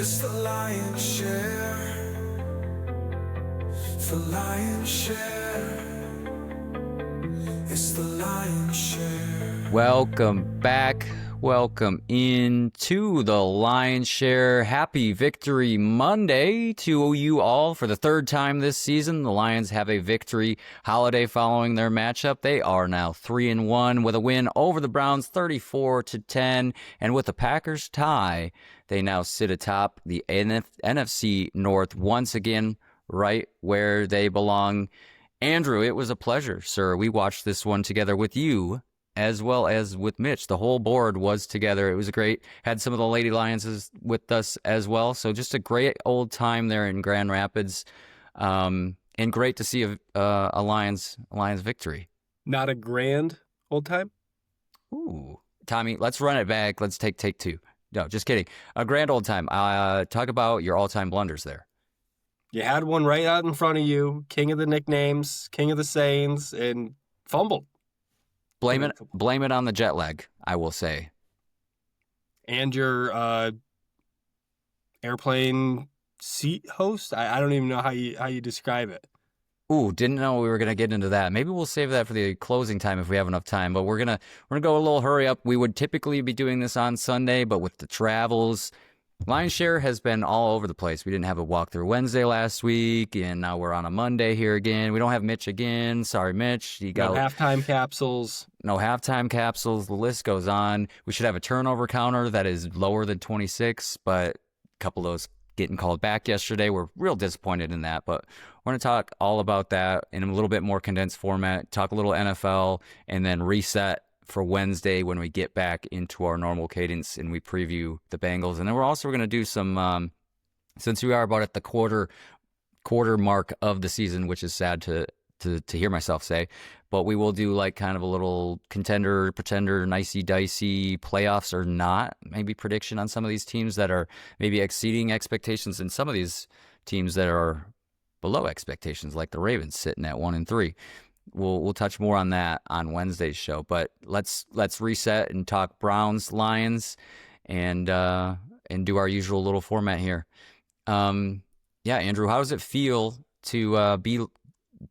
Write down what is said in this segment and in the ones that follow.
It's the lion's share. It's the lion's share. It's the lion's share. Welcome back. Welcome into the Lion's Share. Happy Victory Monday to you all for the third time this season. The Lions have a victory holiday following their matchup. They are now 3-1 with a win over the Browns 34-10. And with the Packers tie, they now sit atop the NFC North once again, right where they belong. Andrew, it was a pleasure, sir. We watched this one together with you as well as with Mitch. The whole board was together. It was great. Had some of the Lady Lions with us as well. So just a great old time there in Grand Rapids. And great to see a Lions victory. Not a grand old time? Ooh. Tommy, let's run it back. Let's take two. No, just kidding. A grand old time. Talk about your all-time blunders there. You had one right out in front of you, king of the nicknames, king of the sayings, and fumbled. Blame it on the jet lag, I will say. And your airplane seat host? I don't even know how you describe it. Ooh, didn't know we were gonna get into that. Maybe we'll save that for the closing time if we have enough time. But we're gonna go a little hurry up. We would typically be doing this on Sunday, but with the travels, Lion's Share has been all over the place. We didn't have a walkthrough Wednesday last week, and now we're on a Monday here again. We don't have Mitch again. Sorry, Mitch. No halftime capsules. No halftime capsules. The list goes on. We should have a turnover counter that is lower than 26, but a couple of those getting called back yesterday. We're real disappointed in that, but we're going to talk all about that in a little bit more condensed format, talk a little NFL, and then reset for Wednesday when we get back into our normal cadence and we preview the Bengals. And then we're also going to do some, since we are about at the quarter mark of the season, which is sad to hear myself say, but we will do like kind of a little contender, pretender, nicey-dicey playoffs or not, maybe prediction on some of these teams that are maybe exceeding expectations and some of these teams that are below expectations, like the Ravens sitting at 1-3. We'll touch more on that on Wednesday's show, but let's reset and talk Browns, Lions, and do our usual little format here. Yeah, Andrew, how does it feel to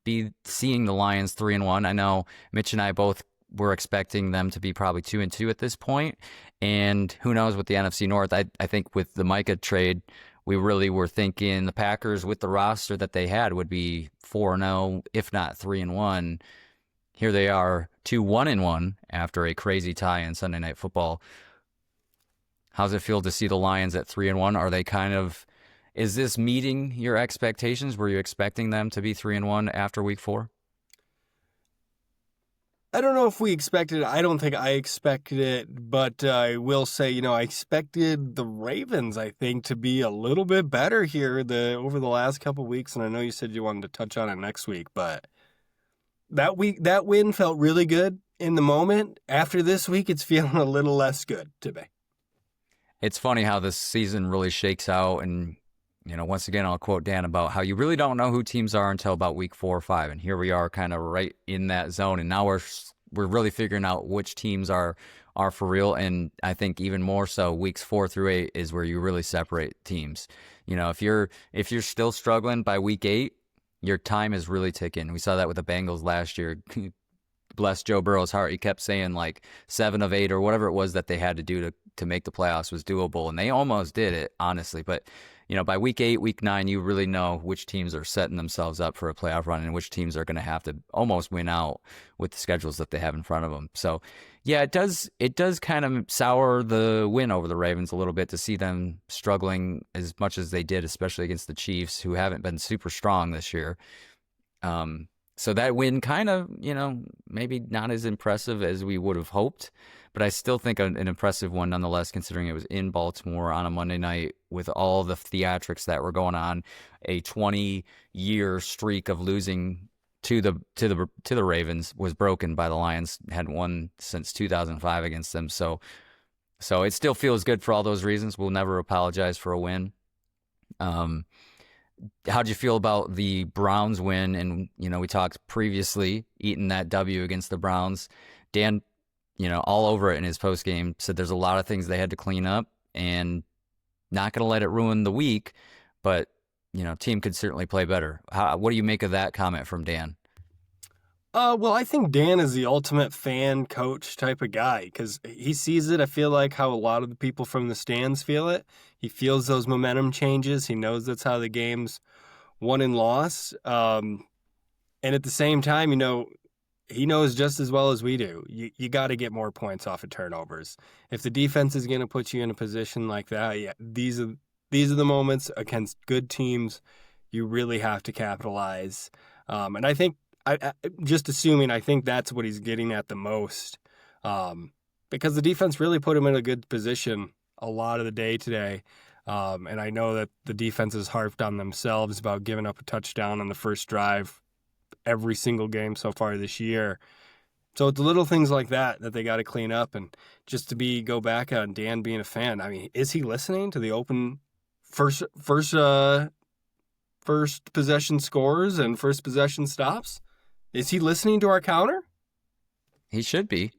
be seeing the Lions 3-1? I know Mitch and I both were expecting them to be probably 2-2 at this point, and who knows with the NFC North. I think with the Micah trade, we really were thinking the Packers with the roster that they had would be 4-0, if not 3-1. Here they are, 2-1-1 after a crazy tie in Sunday Night Football. How's it feel to see the Lions at 3-1? Are they is this meeting your expectations? Were you expecting them to be 3-1 after week 4? I don't know if we expected it. I don't think I expected it, but I will say, I expected the Ravens, I think, to be a little bit better here over the last couple of weeks, and I know you said you wanted to touch on it next week, but that win felt really good in the moment. After this week, it's feeling a little less good to me. It's funny how this season really shakes out, and once again, I'll quote Dan about how you really don't know who teams are until about week 4 or 5. And here we are kind of right in that zone. And now we're really figuring out which teams are for real. And I think even more so weeks 4 through 8 is where you really separate teams. If you're still struggling by week 8, your time is really ticking. We saw that with the Bengals last year. Bless Joe Burrow's heart. He kept saying like 7 of 8 or whatever it was that they had to do to make the playoffs was doable. And they almost did it, honestly. But by week 8, week 9, you really know which teams are setting themselves up for a playoff run and which teams are going to have to almost win out with the schedules that they have in front of them. So, yeah, it does kind of sour the win over the Ravens a little bit to see them struggling as much as they did, especially against the Chiefs, who haven't been super strong this year. So that win kind of, maybe not as impressive as we would have hoped, but I still think an impressive one nonetheless, considering it was in Baltimore on a Monday night with all the theatrics that were going on, a 20-year streak of losing to the Ravens was broken by the Lions. Hadn't won since 2005 against them, so it still feels good for all those reasons. We'll never apologize for a win. How'd you feel about the Browns win? And, we talked previously, eating that W against the Browns. Dan, all over it in his postgame, said there's a lot of things they had to clean up. And not going to let it ruin the week, but team could certainly play better. What do you make of that comment from Dan? Well, I think Dan is the ultimate fan coach type of guy because he sees it. I feel like how a lot of the people from the stands feel it. He feels those momentum changes. He knows that's how the game's won and lost. And at the same time, he knows just as well as we do. You got to get more points off of turnovers. If the defense is going to put you in a position like that, yeah, these are the moments against good teams you really have to capitalize. And I think I think that's what he's getting at the most, because the defense really put him in a good position a lot of the day today. And I know that the defense has harped on themselves about giving up a touchdown on the first drive every single game so far this year. So it's little things like that they got to clean up. And just to go back on Dan being a fan, I mean, is he listening to the open first possession scores and first possession stops? Is he listening to our counter? He should be.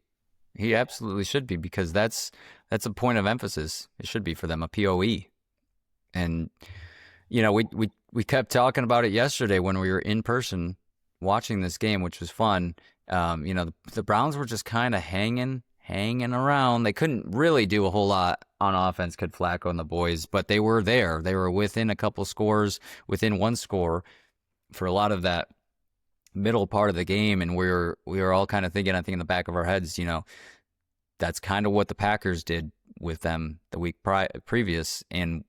He absolutely should be, because that's a point of emphasis. It should be for them, a POE. And we kept talking about it yesterday when we were in person watching this game, which was fun. The Browns were just kind of hanging around. They couldn't really do a whole lot on offense, could Flacco and the boys, but they were there. They were within a couple scores, within one score for a lot of that middle part of the game, and we were all kind of thinking, I think in the back of our heads, that's kind of what the Packers did with them the week previous, and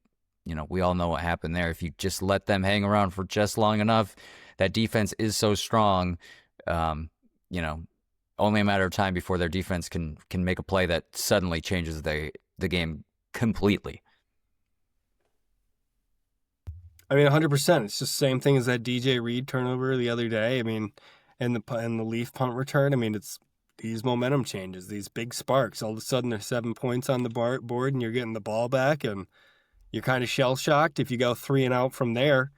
we all know what happened there. If you just let them hang around for just long enough, that defense is so strong, only a matter of time before their defense can make a play that suddenly changes the game completely. I mean, 100%. It's just the same thing as that DJ Reed turnover the other day. I mean, and the Leaf punt return. I mean, it's these momentum changes, these big sparks. All of a sudden, there's 7 points on the board, and you're getting the ball back, and you're kind of shell-shocked. If you go 3 and out from there,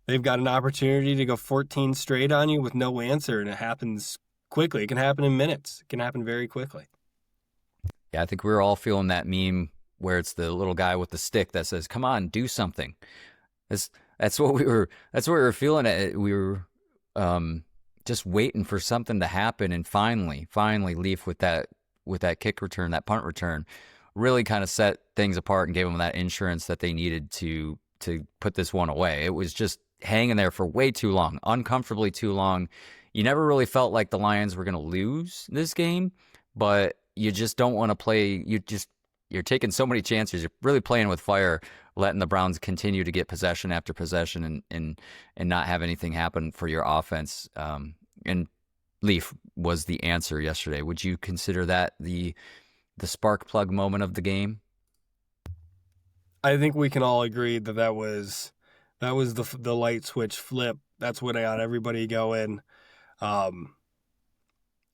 they've got an opportunity to go 14 straight on you with no answer, and it happens quickly. It can happen in minutes. It can happen very quickly. Yeah, I think we're all feeling that meme where it's the little guy with the stick that says, "Come on, do something." That's what we were feeling. We were just waiting for something to happen, and finally Leaf with that kick return, that punt return, really kind of set things apart and gave them that insurance that they needed to put this one away. It was just hanging there for way too long, uncomfortably too long. You never really felt like the Lions were going to lose this game, but you just don't want to play. You're taking so many chances. You're really playing with fire, letting the Browns continue to get possession after possession and not have anything happen for your offense. And Leaf was the answer yesterday. Would you consider that the spark plug moment of the game? I think we can all agree that was the light switch flip. That's what got everybody going. Other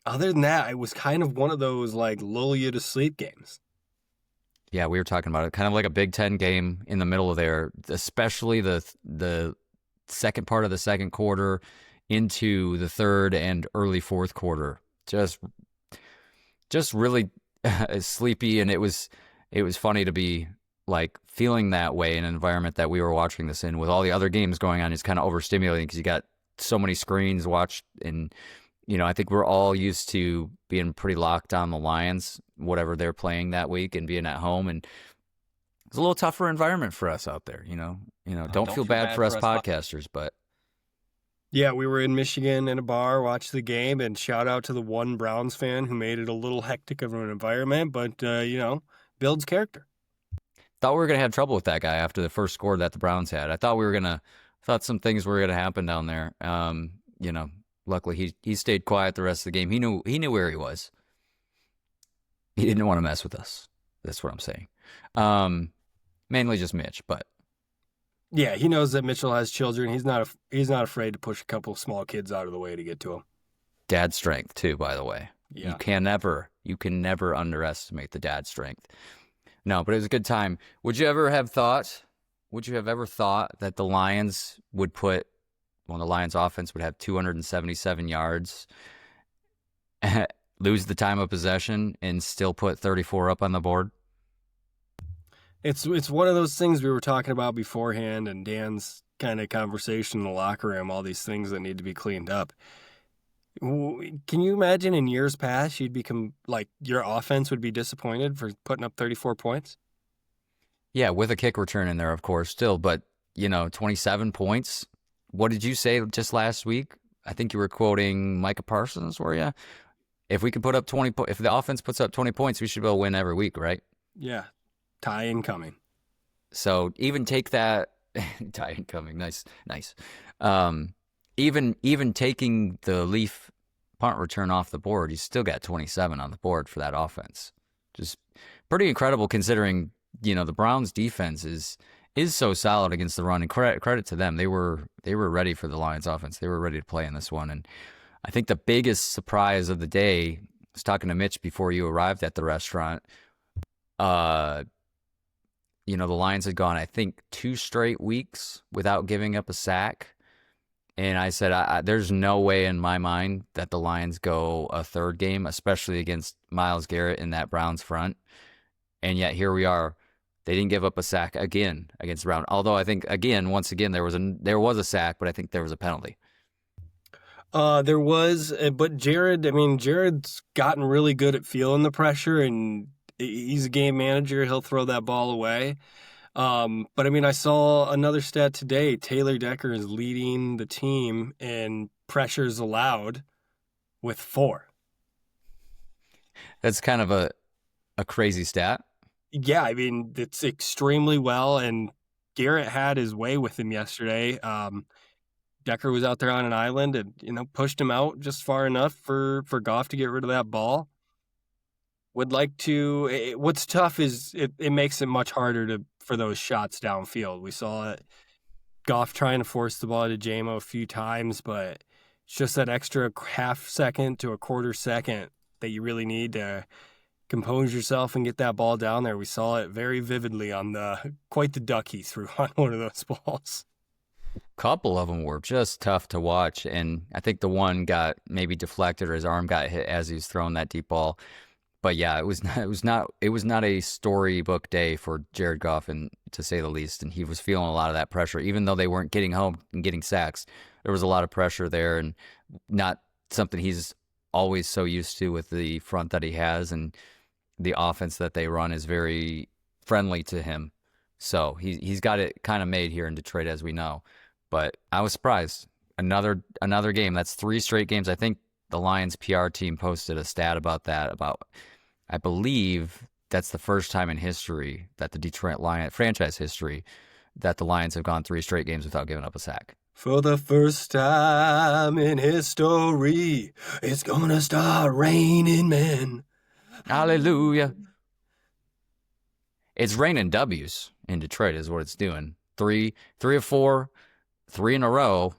than that, it was kind of one of those like lull you to sleep games. Yeah, we were talking about it, kind of like a Big Ten game in the middle of there, especially the second part of the second quarter into the third and early fourth quarter. Just really sleepy, and it was funny to be like feeling that way in an environment that we were watching this in with all the other games going on. It's kind of overstimulating because you got so many screens watched, and I think we're all used to being pretty locked on the Lions, whatever they're playing that week, and being at home. And it's a little tougher environment for us out there. Don't feel bad for us podcasters, but yeah, we were in Michigan in a bar, watched the game, and shout out to the one Browns fan who made it a little hectic of an environment, but builds character. Thought we were gonna have trouble with that guy after the first score that the Browns had. I thought some things were gonna happen down there. Luckily he stayed quiet the rest of the game. He knew where he was. He didn't want to mess with us. That's what I'm saying. Mainly just Mitch, but yeah, he knows that Mitchell has children. He's not afraid to push a couple small kids out of the way to get to him. Dad strength too, by the way. Yeah. You can never underestimate the dad strength. No, but it was a good time. Would you ever ever thought that the Lions offense would have 277 yards, lose the time of possession, and still put 34 up on the board? It's one of those things we were talking about beforehand, and Dan's kind of conversation in the locker room. All these things that need to be cleaned up. Can you imagine in years past you'd become like your offense would be disappointed for putting up 34 points? Yeah, with a kick return in there, of course, still, but 27 points. What did you say just last week? I think you were quoting Micah Parsons, were you? If we can put up 20 if the offense puts up 20 points, we should be able to win every week, right? Yeah, tie incoming. So even take that tie incoming, nice, nice. Even taking the Leaf punt return off the board, you still got 27 on the board for that offense. Just pretty incredible considering the Browns defense is so solid against the run, and credit to them. They were ready for the Lions offense. They were ready to play in this one. And I think the biggest surprise of the day, I was talking to Mitch before you arrived at the restaurant. The Lions had gone, I think, 2 straight weeks without giving up a sack. And I said, there's no way in my mind that the Lions go a third game, especially against Myles Garrett in that Browns front. And yet here we are. They didn't give up a sack again against Brown. Although I think once again there was a sack, but I think there was a penalty. There was, but Jared's gotten really good at feeling the pressure, and he's a game manager. He'll throw that ball away. But I saw another stat today. Taylor Decker is leading the team in pressures allowed with 4. That's kind of a crazy stat. Yeah, it's extremely well, and Garrett had his way with him yesterday. Decker was out there on an island and, pushed him out just far enough for Goff to get rid of that ball. What's tough is it makes it much harder for those shots downfield. We saw it, Goff trying to force the ball to JMO a few times, but it's just that extra half second to a quarter second that you really need to compose yourself and get that ball down there. We saw it very vividly on quite the duck he threw on one of those balls. Couple of them were just tough to watch, and I think the one got maybe deflected or his arm got hit as he was throwing that deep ball. But yeah, it was not a storybook day for Jared Goff, and to say the least. And he was feeling a lot of that pressure, even though they weren't getting home and getting sacks. There was a lot of pressure there, and not something he's always so used to with the front that he has, and the offense that they run is very friendly to him. So he's got it kind of made here in Detroit, as we know. But I was surprised. Another game. That's 3 straight games. I think the Lions PR team posted a stat about that. I believe that's the first time in history that the Detroit Lions franchise history that the Lions have gone 3 straight games without giving up a sack. For the first time in history, it's gonna start raining men. Hallelujah. It's raining W's in Detroit is what it's doing. 3 of 4, 3 in a row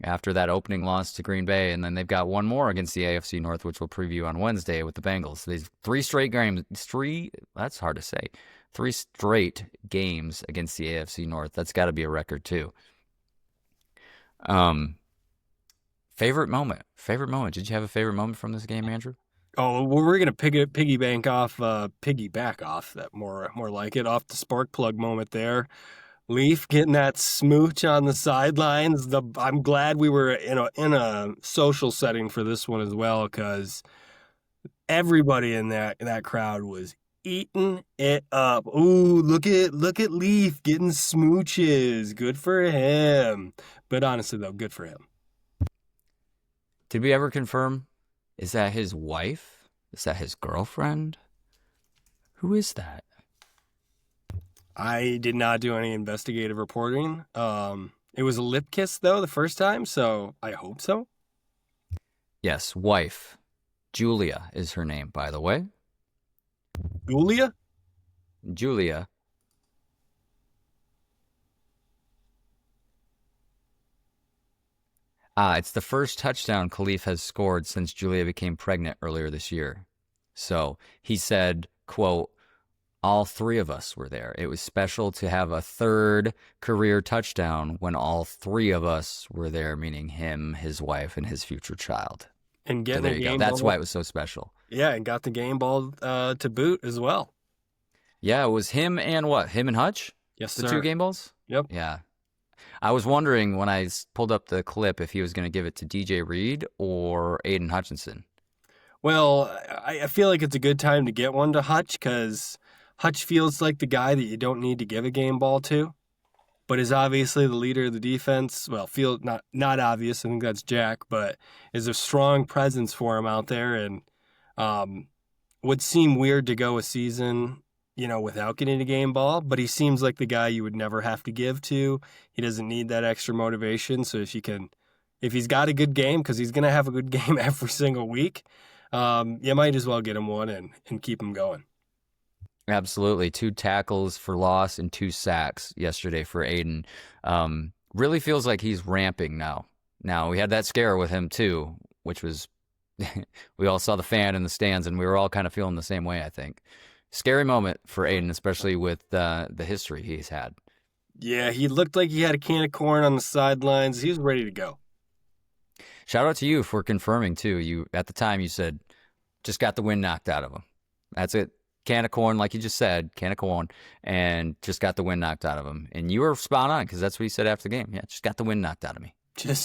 after that opening loss to Green Bay. And then they've got one more against the AFC North, which we'll preview on Wednesday with the Bengals. These 3 straight games, that's hard to say. 3 straight games against the AFC North. That's got to be a record too. Favorite moment. Did you have a favorite moment from this game, Andrew? Oh, well, we're gonna piggyback off that more like it, off the spark plug moment there. Leaf getting that smooch on the sidelines. I'm glad we were in a social setting for this one as well, because everybody in that crowd was eating it up. Ooh, look at Leaf getting smooches. Good for him. But honestly, though, good for him. Did we ever confirm? Is that his wife? Is that his girlfriend? Who is that? I did not do any investigative reporting. It was a lip kiss, though, the first time, so I hope so. Yes, wife. Julia is her name, by the way. Julia? Julia. It's the first touchdown Khalif has scored since Julia became pregnant earlier this year. So he said, quote, all 3 of us were there. It was special to have a third career touchdown when all 3 of us were there, meaning him, his wife, and his future child. And getting so there you go. That's why it was so special. Yeah, and got the game ball to boot as well. Yeah, it was him and what? Him and Hutch? Yes, The sir. two game balls? Yep. Yeah. I was wondering when I pulled up the clip if he was going to give it to DJ Reed or Aiden Hutchinson. Well, I feel like it's a good time to get one to Hutch because Hutch feels like the guy that you don't need to give a game ball to, but is obviously the leader of the defense. Well, feel not obvious. I think that's Jack, but is a strong presence for him out there, and would seem weird to go a season, without getting a game ball. But he seems like the guy you would never have to give to. He doesn't need that extra motivation. So if he's got a good game, because he's gonna have a good game every single week. You might as well get him one and keep him going. Absolutely. 2 tackles for loss and 2 sacks yesterday for Aiden. Really feels like he's ramping now. Now, we had that scare with him too, which was, we all saw the fan in the stands and we were all kind of feeling the same way, I think. Scary moment for Aiden, especially with the history he's had. Yeah, he looked like he had a can of corn on the sidelines. He was ready to go. Shout out to you for confirming too. You at the time you said just got the wind knocked out of him. That's it. Can of corn, like you just said, can of corn, and just got the wind knocked out of him. And you were spot on because that's what you said after the game. Yeah, just got the wind knocked out of me.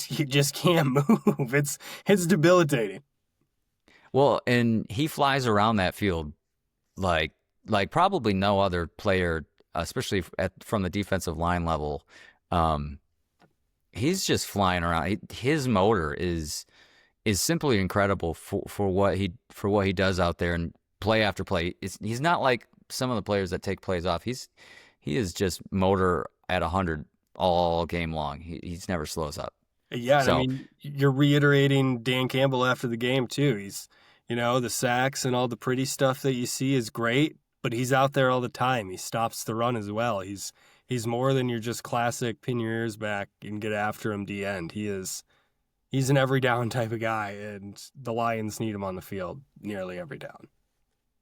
You just can't move. It's debilitating. Well, and he flies around that field like probably no other player, especially from the defensive line level. He's just flying around. His motor is simply incredible for what he does out there and play after play. He's not like some of the players that take plays off. He is just motor at 100 all game long. He's never slows up. Yeah, So, I mean, you're reiterating Dan Campbell after the game too. He's, the sacks and all the pretty stuff that you see is great, but he's out there all the time. He stops the run as well. He's more than your just classic pin your ears back and get after him D end. He's an every down type of guy, and the Lions need him on the field nearly every down.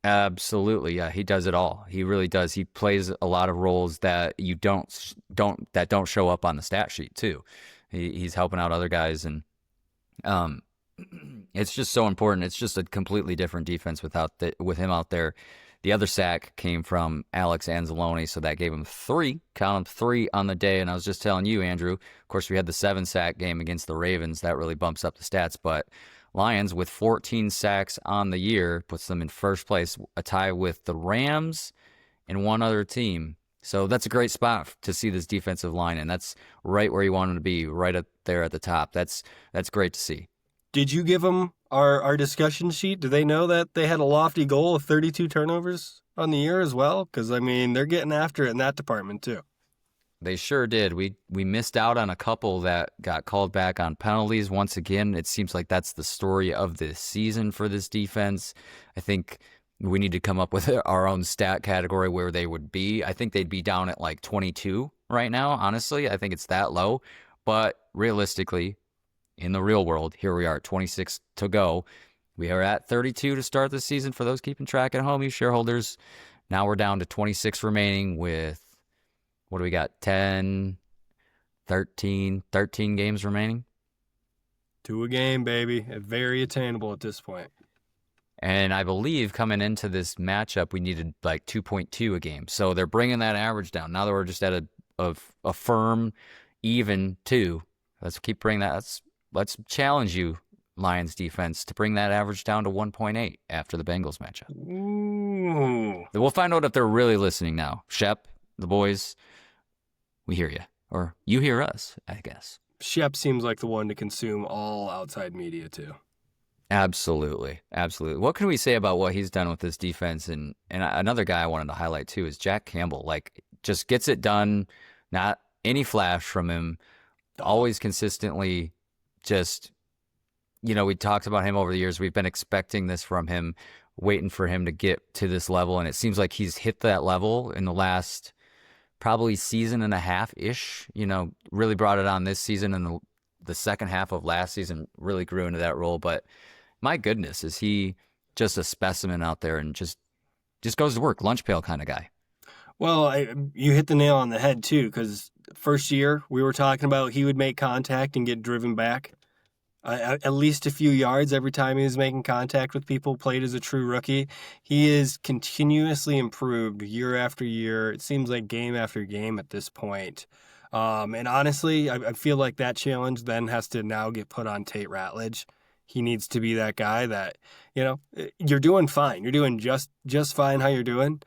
absolutely, yeah, he does it all. He really does. He plays a lot of roles that you don't show up on the stat sheet too. He's helping out other guys, and it's just so important. It's just a completely different defense with him out there. The other sack came from Alex Anzalone, so that gave him 3, count them 3 on the day. And I was just telling you, Andrew, of course, we had the 7-sack game against the Ravens. That really bumps up the stats. But Lions, with 14 sacks on the year, puts them in first place, a tie with the Rams and one other team. So that's a great spot to see this defensive line, and that's right where you want them to be, right up there at the top. That's great to see. Did you give them our discussion sheet? Do they know that they had a lofty goal of 32 turnovers on the year as well? Because, I mean, they're getting after it in that department too. They sure did. We missed out on a couple that got called back on penalties. Once again, it seems like that's the story of this season for this defense. I think we need to come up with our own stat category where they would be. I think they'd be down at like 22 right now, honestly. I think it's that low. But realistically, in the real world, here we are, 26 to go. We are at 32 to start the season. For those keeping track at home, you shareholders, now we're down to 26 remaining with, what do we got, 13 games remaining? 2 a game, baby. Very attainable at this point. And I believe coming into this matchup, we needed like 2.2 a game. So they're bringing that average down. Now that we're just at a firm even 2. Let's keep bringing that. Let's challenge you, Lions defense, to bring that average down to 1.8 after the Bengals matchup. Ooh. We'll find out if they're really listening now. Shep, the boys, we hear you. Or you hear us, I guess. Shep seems like the one to consume all outside media too. Absolutely. Absolutely. What can we say about what he's done with this defense? And another guy I wanted to highlight too is Jack Campbell. Like, just gets it done, not any flash from him, always consistently. Just, we talked about him over the years. We've been expecting this from him, waiting for him to get to this level. And it seems like he's hit that level in the last probably season and a half-ish. Really brought it on this season, and the second half of last season really grew into that role. But my goodness, is he just a specimen out there and just goes to work, lunch pail kind of guy. Well, you hit the nail on the head too, because first year we were talking about he would make contact and get driven back. at least a few yards every time he was making contact with people, played as a true rookie. He is continuously improved year after year. It seems like game after game at this point. And honestly, I feel like that challenge then has to now get put on Tate Ratledge. He needs to be that guy that, you're doing fine. You're doing just fine how you're doing.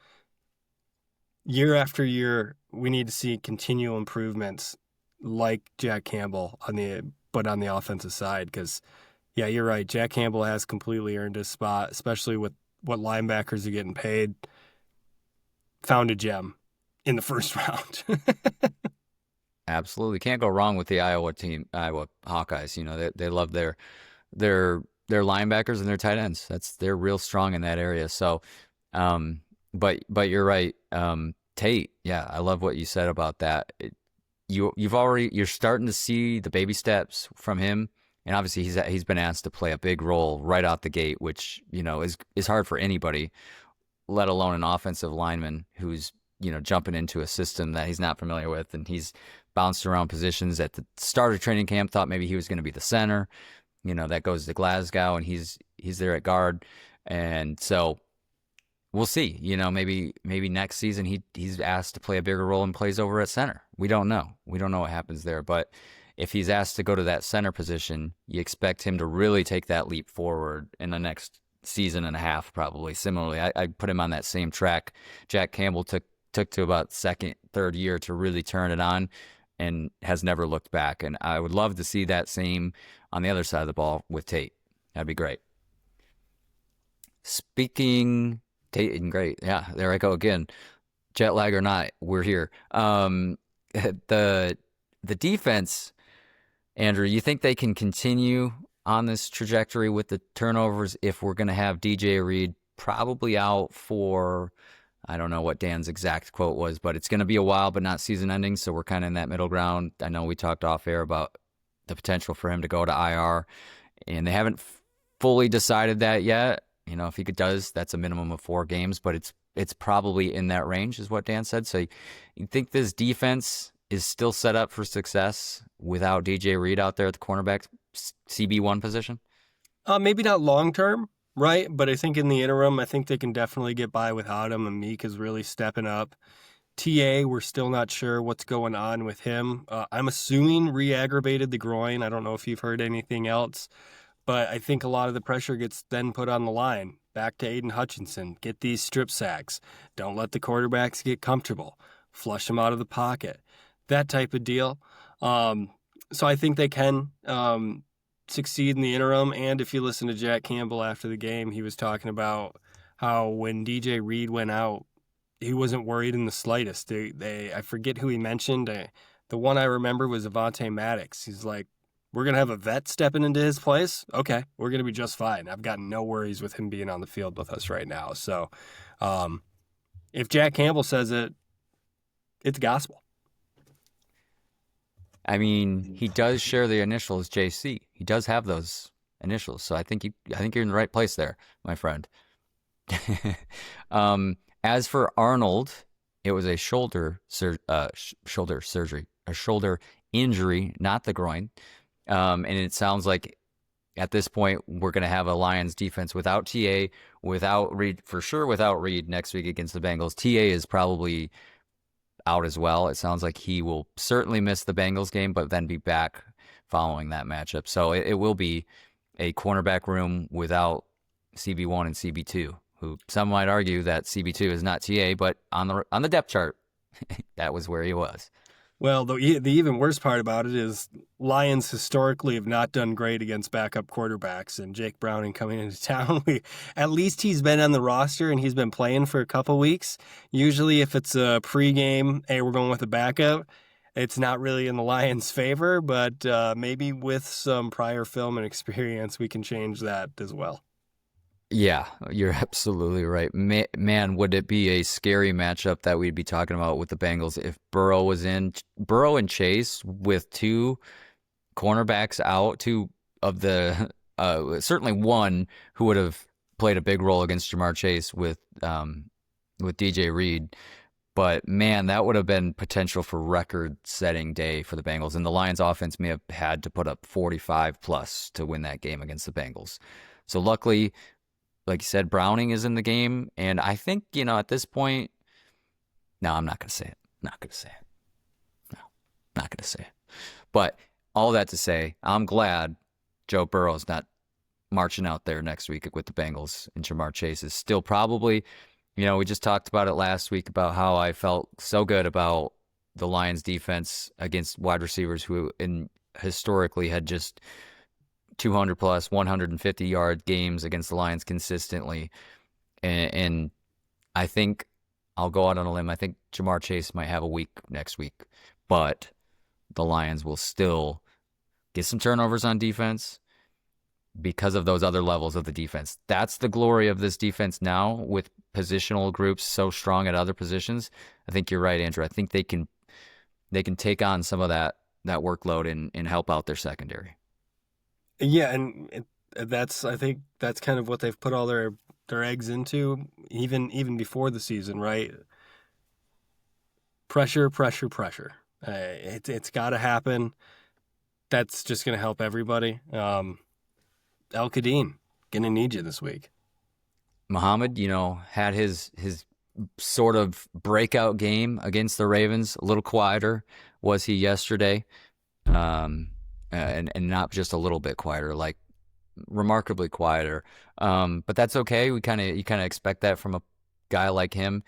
Year after year, we need to see continual improvements like Jack Campbell on the offensive side, because yeah, you're right. Jack Campbell has completely earned his spot, especially with what linebackers are getting paid. Found a gem in the first round. Absolutely. Can't go wrong with the Iowa Hawkeyes. They love their linebackers and their tight ends. They're real strong in that area. So, but you're right. Tate, yeah, I love what you said about that. You're starting to see the baby steps from him, and obviously he's been asked to play a big role right out the gate, which is hard for anybody, let alone an offensive lineman who's jumping into a system that he's not familiar with, and he's bounced around positions at the start of training camp. Thought maybe he was going to be the center, that goes to Glasgow, and he's there at guard, and so we'll see. Maybe next season he's asked to play a bigger role and plays over at center. We don't know. We don't know what happens there. But if he's asked to go to that center position, you expect him to really take that leap forward in the next season and a half, probably. Similarly, I put him on that same track. Jack Campbell took to about second, third year to really turn it on and has never looked back. And I would love to see that same on the other side of the ball with Tate. That'd be great. Speaking Tate and great. Yeah, there I go again. Jet lag or not, we're here. The defense, Andrew, you think they can continue on this trajectory with the turnovers if we're going to have DJ Reed probably out for, I don't know what Dan's exact quote was, but it's going to be a while, but not season ending. So we're kind of in that middle ground. I know we talked off air about the potential for him to go to IR, and they haven't fully decided that yet. If he does, that's a minimum of 4 games, but it's probably in that range, is what Dan said. So you think this defense is still set up for success without DJ Reed out there at the cornerback CB1 position? Maybe not long term, right? But I think in the interim, I think they can definitely get by without him. And Meek is really stepping up. TA, we're still not sure what's going on with him. I'm assuming re-aggravated the groin. I don't know if you've heard anything else. But I think a lot of the pressure gets then put on the line. Back to Aiden Hutchinson. Get these strip sacks. Don't let the quarterbacks get comfortable. Flush them out of the pocket. That type of deal. So I think they can succeed in the interim. And if you listen to Jack Campbell after the game, he was talking about how when DJ Reed went out, he wasn't worried in the slightest. I forget who he mentioned. The one I remember was Avonte Maddox. He's like, we're going to have a vet stepping into his place? Okay, we're going to be just fine. I've got no worries with him being on the field with us right now. So if Jack Campbell says it, it's gospel. I mean, he does share the initials JC. He does have those initials. So I think you're in the right place there, my friend. As for Arnold, it was a shoulder surgery, a shoulder injury, not the groin. And it sounds like at this point we're going to have a Lions defense without TA, without Reed, for sure without Reed next week against the Bengals. TA is probably out as well. It sounds like he will certainly miss the Bengals game, but then be back following that matchup. So it will be a cornerback room without CB1 and CB2, who some might argue that CB2 is not TA, but on the depth chart, that was where he was. Well, the even worse part about it is Lions historically have not done great against backup quarterbacks, and Jake Browning coming into town, at least he's been on the roster and he's been playing for a couple weeks. Usually if it's a pregame, hey, we're going with a backup, it's not really in the Lions' favor, but maybe with some prior film and experience, we can change that as well. Yeah, you're absolutely right. Man, would it be a scary matchup that we'd be talking about with the Bengals if Burrow was in? Burrow and Chase with 2 cornerbacks out, 2 of the certainly one who would have played a big role against Jamar Chase with DJ Reed. But man, that would have been potential for record-setting day for the Bengals. And the Lions offense may have had to put up 45 plus to win that game against the Bengals. So luckily, like you said, Browning is in the game. And I think, at this point, no, I'm not going to say it. Not going to say it. No, not going to say it. But all that to say, I'm glad Joe Burrow's not marching out there next week with the Bengals, and Jamar Chase is still probably, we just talked about it last week about how I felt so good about the Lions defense against wide receivers who historically had just 200 plus 150-yard games against the Lions consistently. And I think I'll go out on a limb. I think Jamar Chase might have a week next week, but the Lions will still get some turnovers on defense because of those other levels of the defense. That's the glory of this defense now, with positional groups so strong at other positions. I think you're right, Andrew. I think they can take on some of that workload and help out their secondary. Yeah, and I think that's kind of what they've put all their eggs into, even before the season, right? Pressure. It's got to happen. That's just going to help everybody. Al-Qadim, going to need you this week. Muhammad, had his sort of breakout game against the Ravens. A little quieter was he yesterday, and not just a little bit quieter, like remarkably quieter. But that's okay. You kind of expect that from a guy like him.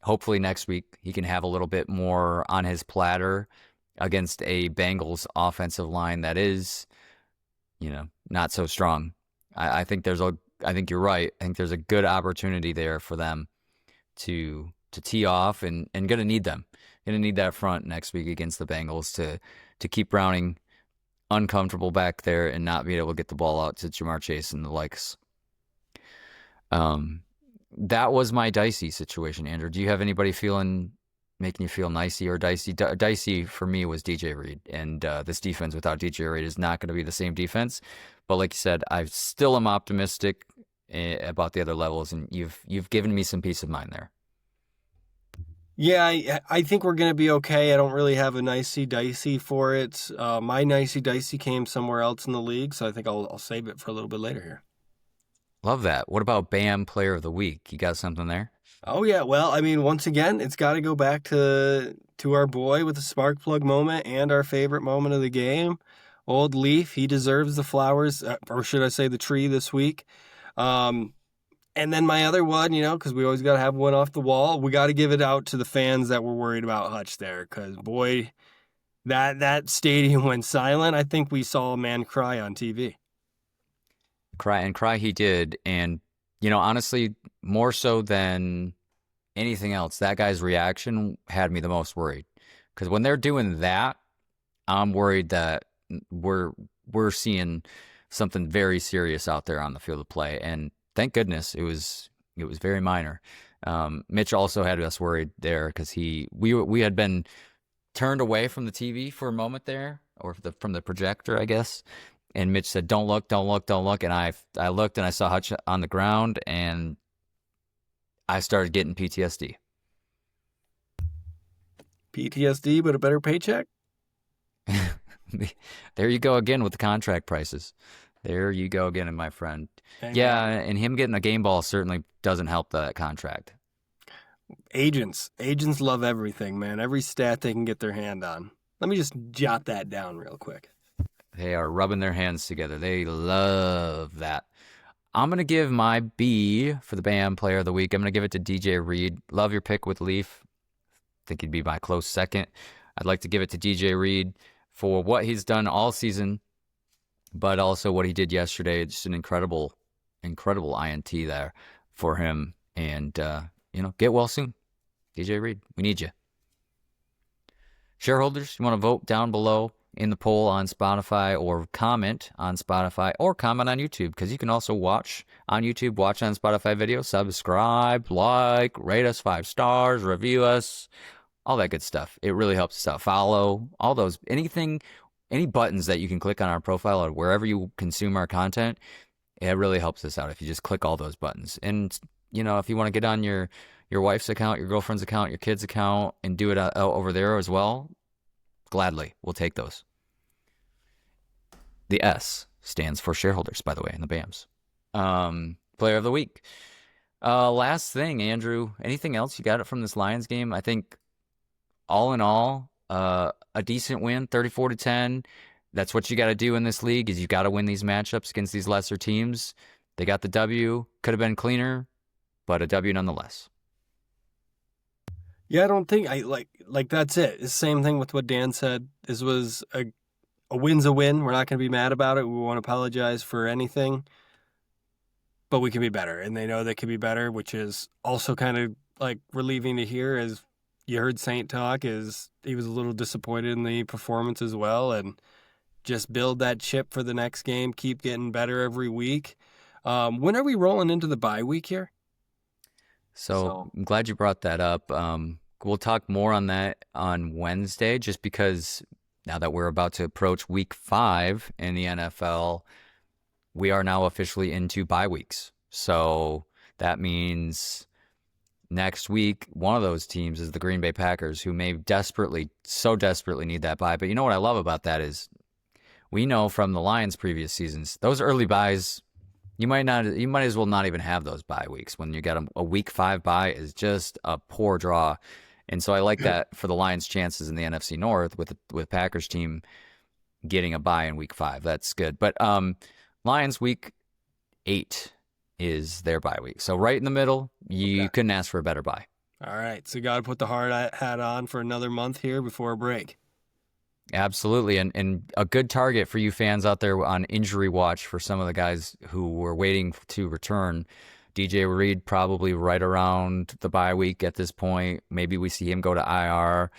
Hopefully next week he can have a little bit more on his platter against a Bengals offensive line that is, not so strong. I think you're right. I think there's a good opportunity there for them to tee off, and gonna need them. Gonna need that front next week against the Bengals to keep Browning uncomfortable back there and not be able to get the ball out to Jamar Chase and the likes. That was my dicey situation, Andrew. Do you have anybody making you feel nicey or dicey? Dicey for me was DJ Reed, and this defense without DJ Reed is not going to be the same defense. But like you said, I still am optimistic about the other levels, and you've given me some peace of mind there. Yeah, I think we're going to be okay. I don't really have a nicey-dicey for it. My nicey-dicey came somewhere else in the league, so I think I'll save it for a little bit later here. Love that. What about BAM Player of the Week? You got something there? Oh, yeah. Well, I mean, once again, it's got to go back to our boy with the spark plug moment and our favorite moment of the game. Old Leaf, he deserves the flowers, or should I say the tree this week. And then my other one, because we always got to have one off the wall, we got to give it out to the fans that were worried about Hutch there, because, boy, that stadium went silent. I think we saw a man cry on TV. Cry he did. And, honestly, more so than anything else, that guy's reaction had me the most worried. Because when they're doing that, I'm worried that we're seeing something very serious out there on the field of play. And thank goodness it was very minor. Mitch also had us worried there because we had been turned away from the TV for a moment there, or from the projector, I guess. And Mitch said, "Don't look, don't look, don't look." And I looked and I saw Hutch on the ground, and I started getting PTSD. PTSD, but a better paycheck? There you go again with the contract prices. There you go again, my friend. Yeah, and him getting a game ball certainly doesn't help that contract. Agents love everything, man. Every stat they can get their hand on. Let me just jot that down real quick. They are rubbing their hands together. They love that. I'm going to give my B for the BAM Player of the Week. I'm going to give it to DJ Reed. Love your pick with Leaf. I think he'd be my close second. I'd like to give it to DJ Reed for what he's done all season, but also what he did yesterday. Just an incredible INT there for him. And, get well soon. DJ Reed, we need you. Shareholders, you want to vote down below in the poll on Spotify, or comment on Spotify, or comment on YouTube, because you can also watch on YouTube, watch on Spotify video, subscribe, like, rate us 5 stars, review us, all that good stuff. It really helps us out. Follow, all those, any buttons that you can click on our profile or wherever you consume our content, it really helps us out if you just click all those buttons. And, if you want to get on your your wife's account, your girlfriend's account, your kid's account, and do it over there as well, gladly, we'll take those. The S stands for shareholders, by the way, in the BAMs. Player of the week. Last thing, Andrew, anything else you got it from this Lions game? I think all in all, a decent win, 34-10. That's what you got to do in this league, is you got to win these matchups against these lesser teams. They got the W. Could have been cleaner, but a W nonetheless. Yeah, I don't think I like that's it. It's the same thing with what Dan said. This was a win's a win. We're not going to be mad about it. We won't apologize for anything, but we can be better, and they know they can be better, which is also kind of like relieving to hear. As you heard Saint talk, is he was a little disappointed in the performance as well, and just build that chip for the next game. Keep getting better every week. When are we rolling into the bye week here? So I'm glad you brought that up. We'll talk more on that on Wednesday, just because now that we're about to approach week 5 in the NFL, we are now officially into bye weeks. So that means next week, one of those teams is the Green Bay Packers, who may so desperately need that bye. But you know what I love about that is we know from the Lions' previous seasons, those early byes, you might as well not even have those bye weeks. When you got a week 5 bye is just a poor draw. And so I like that for the Lions' chances in the NFC North with Packers team getting a bye in week 5. That's good. But Lions week 8 is their bye week. So right in the middle, you couldn't ask for a better bye. All right. So you got to put the hard hat on for another month here before a break. Absolutely. And a good target for you fans out there on injury watch for some of the guys who were waiting to return. DJ Reed probably right around the bye week at this point. Maybe we see him go to IR.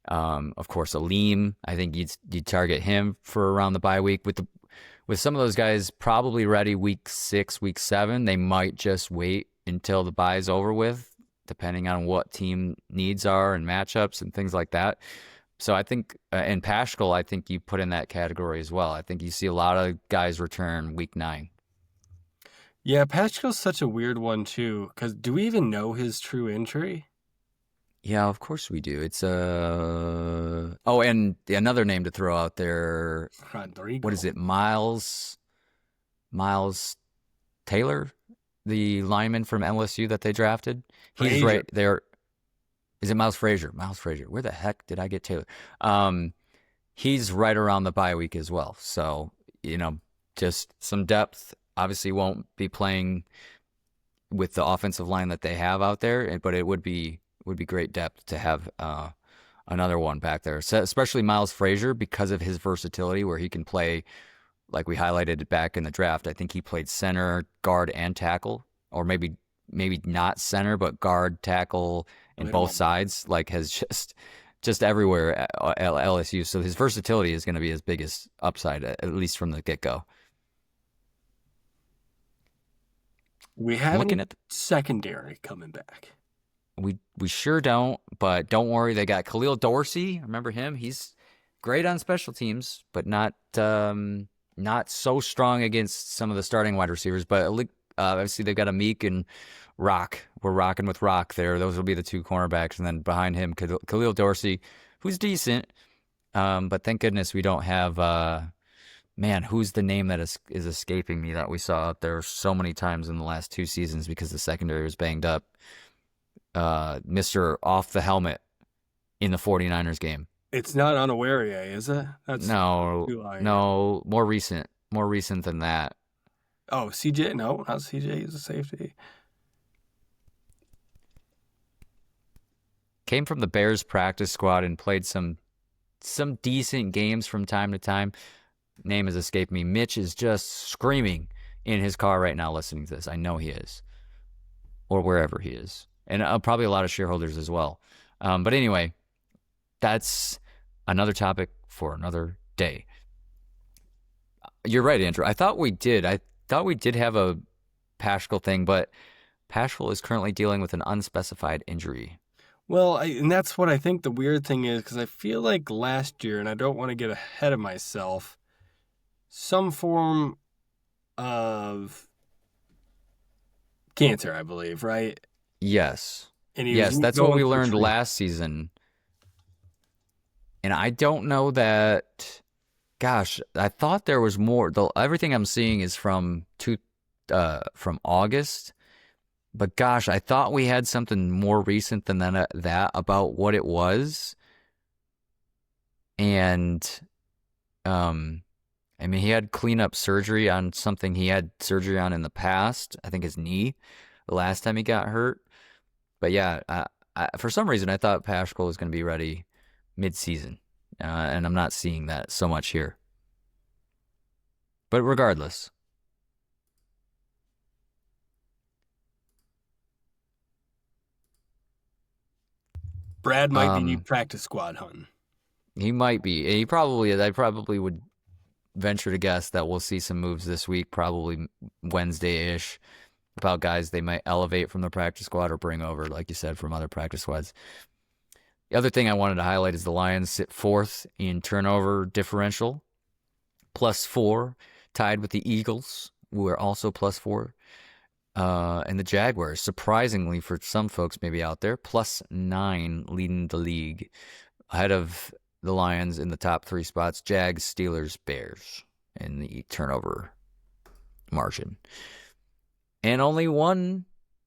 Of course, Aleem, I think you'd target him for around the bye week. With some of those guys probably ready week 6, week 7, they might just wait until the bye is over with, depending on what team needs are and matchups and things like that. So I think, and Paschal, I think you put in that category as well. I think you see a lot of guys return week 9. Yeah, Paschal's such a weird one too, because do we even know his true injury? Yeah, of course we do. It's oh, and another name to throw out there. Rodrigo. What is it? Miles Taylor, the lineman from LSU that they drafted. He's Frazier. right there. Is it Miles Frazier? Miles Frazier. Where the heck did I get Taylor? He's right around the bye week as well. So, just some depth. Obviously won't be playing with the offensive line that they have out there, but it would be great depth to have another one back there, so especially Miles Frazier, because of his versatility, where he can play, like we highlighted back in the draft. I think he played center, guard, and tackle, or maybe not center, but guard, tackle, and both sides. Like, has just everywhere at LSU. So his versatility is going to be his biggest upside, at least from the get-go. We have any secondary coming back. We sure don't, but don't worry. They got Khalil Dorsey. Remember him? He's great on special teams, but not so strong against some of the starting wide receivers. But obviously they've got Amik and Rock. We're rocking with Rock there. Those will be the two cornerbacks, and then behind him, Khalil Dorsey, who's decent. But thank goodness we don't have. Man, who's the name that is escaping me that we saw out there so many times in the last 2 seasons because the secondary was banged up? Mr. Off the Helmet in the 49ers game. It's not Unaware, is it? No, more recent than that. Oh, CJ? No, not CJ. He's a safety. Came from the Bears practice squad and played some decent games from time to time. Name has escaped me. Mitch is just screaming in his car right now listening to this. I know he is. Or wherever he is. And probably a lot of shareholders as well. But anyway, that's another topic for another day. You're right, Andrew. I thought we did have a Paschal thing, but Paschal is currently dealing with an unspecified injury. Well, and that's what I think the weird thing is, because I feel like last year, and I don't want to get ahead of myself, some form of cancer, I believe, right? Yes. And he was Yes, that's what going we for learned tree. last season. And I don't know that. Gosh, I thought there was more. Everything I'm seeing is from August. But gosh, I thought we had something more recent than that about what it was. And I mean, he had cleanup surgery on something he had surgery on in the past. I think his knee, the last time he got hurt. But yeah, for some reason, I thought Paschal was going to be ready mid-season, and I'm not seeing that so much here. But regardless, Brad might be practice squad hunting. he might be. He probably is. I probably would venture to guess that we'll see some moves this week, probably Wednesday-ish, about guys they might elevate from the practice squad or bring over, like you said, from other practice squads. The other thing I wanted to highlight is the Lions sit fourth in turnover differential, +4, tied with the Eagles, who are also +4, and the Jaguars, surprisingly for some folks maybe out there, +9, leading the league, ahead of the Lions in the top 3 spots, Jags, Steelers, Bears in the turnover margin. And only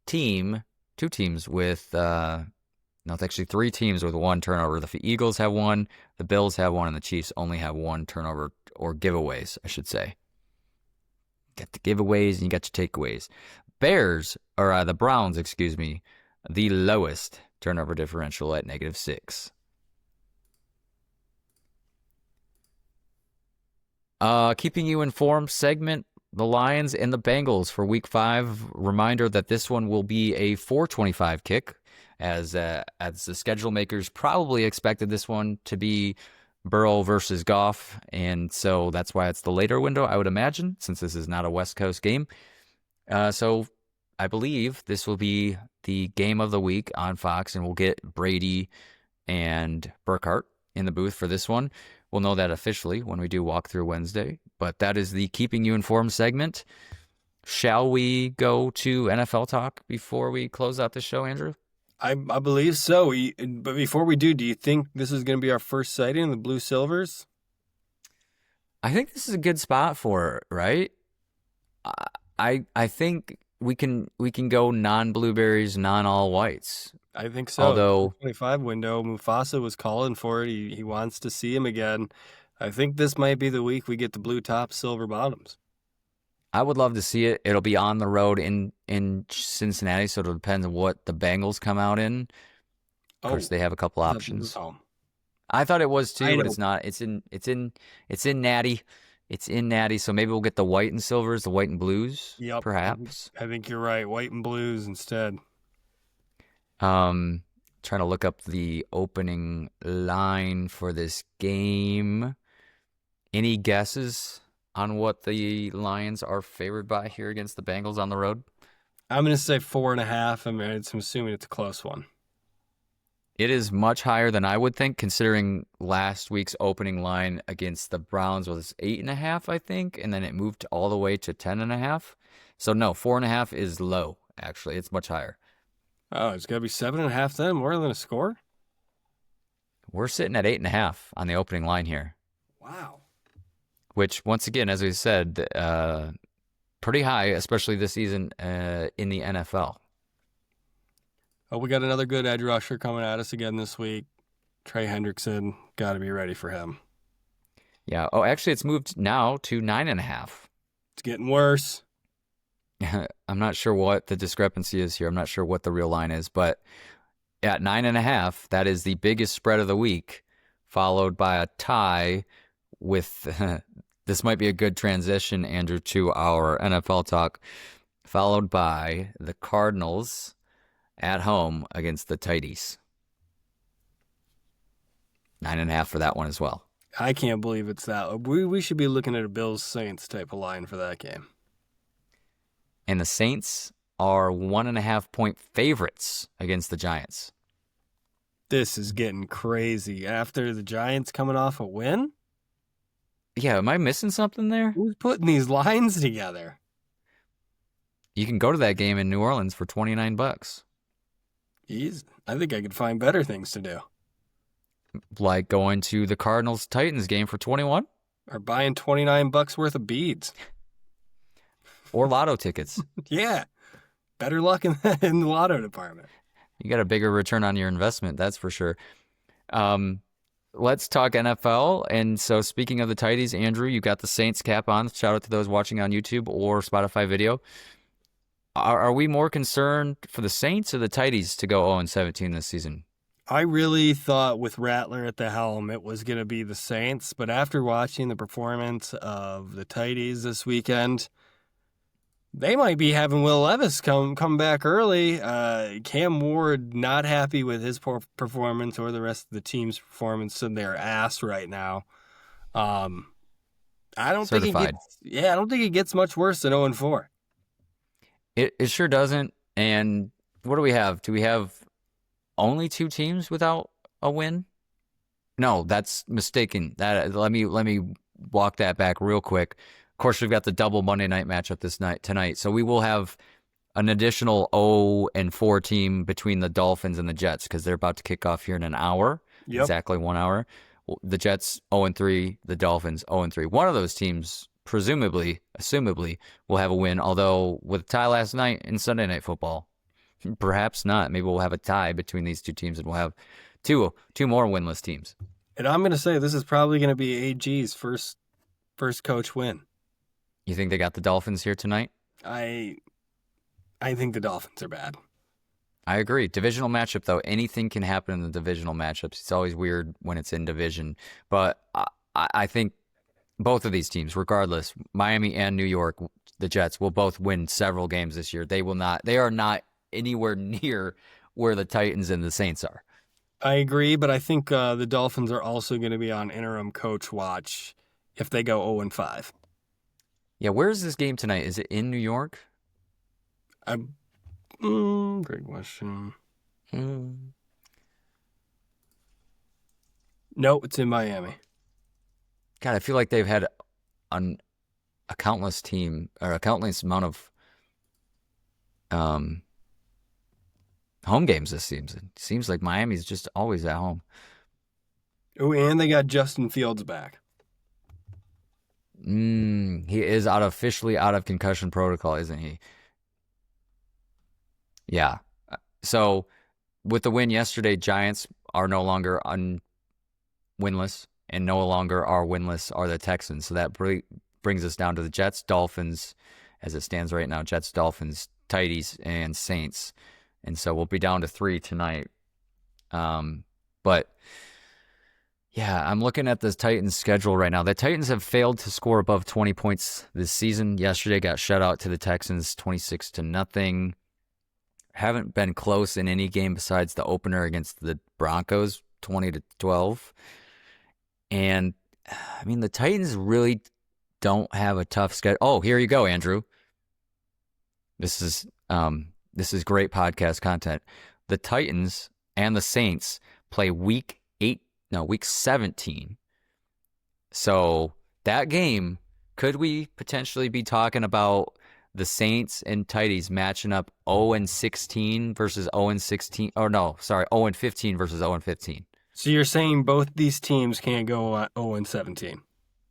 two teams with, no, it's actually 3 teams with 1 turnover. The Eagles have 1, the Bills have 1, and the Chiefs only have 1 turnover, or giveaways, I should say. You got the giveaways and you got your takeaways. The Browns, the lowest turnover differential at -6. Keeping you informed segment, the Lions and the Bengals for Week 5. Reminder that this one will be a 4:25 kick, as the schedule makers probably expected this one to be Burrow versus Goff, and so that's why it's the later window, I would imagine, since this is not a West Coast game. So I believe this will be the game of the week on Fox, and we'll get Brady and Burkhardt in the booth for this one. We'll know that officially when we do walk through Wednesday, but that is the Keeping You Informed segment. Shall we go to NFL talk before we close out the show, Andrew? I believe so. But before we do you think this is going to be our first sighting of the Blue Silvers? I think this is a good spot for it, right? I think we can go non-blueberries, non-all whites. I think so. Although 25 window, Mufasa was calling for it. He wants to see him again. I think this might be the week we get the blue tops, silver bottoms. I would love to see it. It'll be on the road in Cincinnati, so it'll depend on what the Bengals come out in. Of course, they have a couple options. I thought it was too, but it's not. It's in Natty. It's in Natty, so maybe we'll get the white and silvers, the white and blues, perhaps. I think you're right. White and blues instead. Trying to look up the opening line for this game. Any guesses on what the Lions are favored by here against the Bengals on the road? I'm going to say 4.5. I'm assuming it's a close one. It is much higher than I would think, considering last week's opening line against the Browns was 8.5, I think, and then it moved all the way to 10.5. So no, 4.5 is low, actually. It's much higher. Oh, it's got to be 7.5 then, more than a score? We're sitting at 8.5 on the opening line here. Wow. Which, once again, as we said, pretty high, especially this season in the NFL. Oh, we got another good edge rusher coming at us again this week. Trey Hendrickson, got to be ready for him. Yeah. Oh, actually, it's moved now to 9.5. It's getting worse. I'm not sure what the discrepancy is here. I'm not sure what the real line is, but at 9.5, that is the biggest spread of the week, followed by a tie with, this might be a good transition, Andrew, to our NFL talk, followed by the Cardinals at home against the Tighties. 9.5 for that one as well. I can't believe it's that. We should be looking at a Bills-Saints type of line for that game. And the Saints are 1.5-point favorites against the Giants. This is getting crazy. After the Giants coming off a win? Yeah, am I missing something there? Who's putting these lines together? You can go to that game in New Orleans for $29. I think I could find better things to do. Like going to the Cardinals-Titans game for 21? Or buying $29 worth of beads. Or lotto tickets. Yeah. Better luck in the lotto department. You got a bigger return on your investment, that's for sure. Let's talk NFL. And so speaking of the Tighties, Andrew, you got the Saints cap on. Shout out to those watching on YouTube or Spotify video. Are we more concerned for the Saints or the Tighties to go 0-17 this season? I really thought with Rattler at the helm it was going to be the Saints, but after watching the performance of the Tighties this weekend, they might be having Will Levis come back early. Cam Ward not happy with his performance or the rest of the team's performance in their ass right now. I don't Certified. I don't think it gets much worse than 0-4. It sure doesn't. And what do we have? Do we have only 2 teams without a win? No, that's mistaken. Let me walk that back real quick. Of course, we've got the double Monday night matchup tonight. So we will have an additional 0-4 team between the Dolphins and the Jets because they're about to kick off here in an hour. Yep. Exactly 1 hour. The Jets 0-3, the Dolphins 0-3. One of those teams assumably will have a win, although with a tie last night in Sunday Night Football, perhaps not. Maybe we'll have a tie between these 2 teams and we'll have two more winless teams. And I'm going to say this is probably going to be AG's first coach win. You think they got the Dolphins here tonight? I think the Dolphins are bad. I agree. Divisional matchup, though, anything can happen in the divisional matchups. It's always weird when it's in division. But I think both of these teams, regardless, Miami and New York, the Jets, will both win several games this year. They are not anywhere near where the Titans and the Saints are. I agree, but I think the Dolphins are also going to be on interim coach watch if they go 0-5. Yeah, where is this game tonight? Is it in New York? Great question. No, it's in Miami. God, I feel like they've had a countless amount of home games this season. It seems like Miami's just always at home. Oh, and they got Justin Fields back. He is officially out of concussion protocol, isn't he? Yeah. So with the win yesterday, Giants are no longer winless, and no longer are winless are the Texans. So that brings us down to the Jets, Dolphins, as it stands right now. Jets, Dolphins, Tighties, and Saints. And so we'll be down to 3 tonight. But yeah, I'm looking at the Titans schedule right now. The Titans have failed to score above 20 points this season. Yesterday got shut out to the Texans 26-0. Haven't been close in any game besides the opener against the Broncos, 20-12. And I mean, the Titans really don't have a tough schedule. Oh, here you go, Andrew. This is great podcast content. The Titans and the Saints play week 17. So that game, could we potentially be talking about the Saints and Tighties matching up 0-16 versus 0-16? Or no, sorry, 0-15 versus 0-15. So you're saying both these teams can't go 0-17?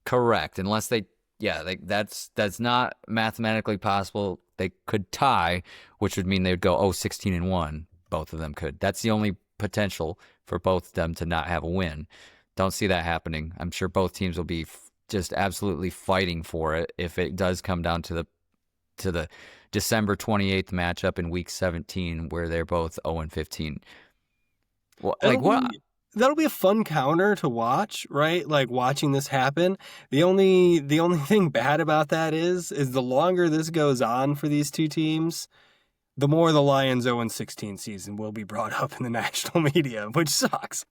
Correct, unless that's not mathematically possible. They could tie, which would mean they would go 0-16-1. Both of them could. That's the only potential for both of them to not have a win. Don't see that happening. I'm sure both teams will be just absolutely fighting for it if it does come down to the December 28th matchup in Week 17, where they're both 0-15. Well, that'll be a fun counter to watch, right? Like watching this happen. The only thing bad about that is the longer this goes on for these two teams, the more the Lions 0-16 season will be brought up in the national media, which sucks.